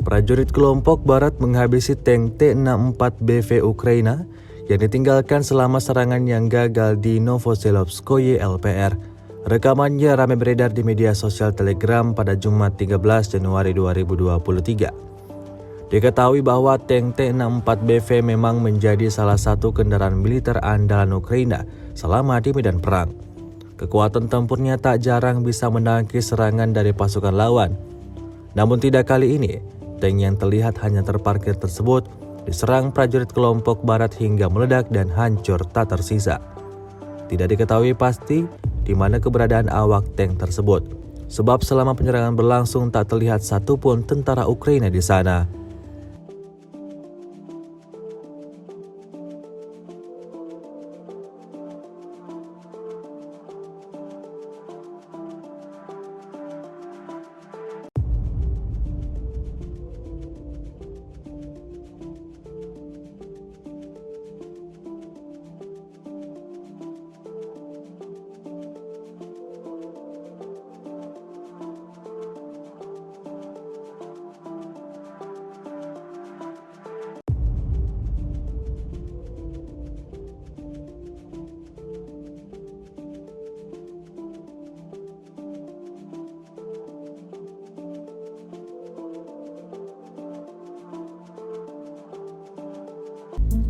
Prajurit kelompok Barat menghabisi tank T-64BV Ukraina yang ditinggalkan selama serangan yang gagal di Novoselowskoye LPR. Rekamannya ramai beredar di media sosial Telegram pada Jumat 13 Januari 2023. Diketahui bahwa tank T-64BV memang menjadi salah satu kendaraan militer andalan Ukraina selama di medan perang. Kekuatan tempurnya tak jarang bisa menangkis serangan dari pasukan lawan. Namun tidak kali ini, tank yang terlihat hanya terparkir tersebut diserang prajurit kelompok Barat hingga meledak dan hancur tak tersisa. Tidak diketahui pasti di mana keberadaan awak tank tersebut, sebab selama penyerangan berlangsung tak terlihat satupun tentara Ukraina di sana.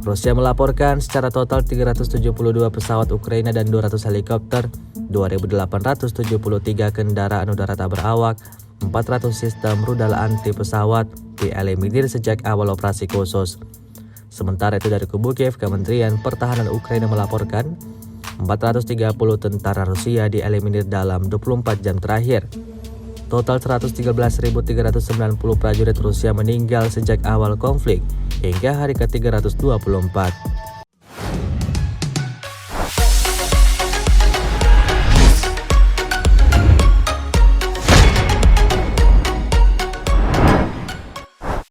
Rusia melaporkan secara total 372 pesawat Ukraina dan 200 helikopter, 2.873 kendaraan udara tak berawak, 400 sistem rudal anti pesawat dieliminir sejak awal operasi khusus. Sementara itu dari kubu Kiev, Kementerian Pertahanan Ukraina melaporkan 430 tentara Rusia dieliminir dalam 24 jam terakhir. Total 113.390 prajurit Rusia meninggal sejak awal konflik hingga hari ke-324.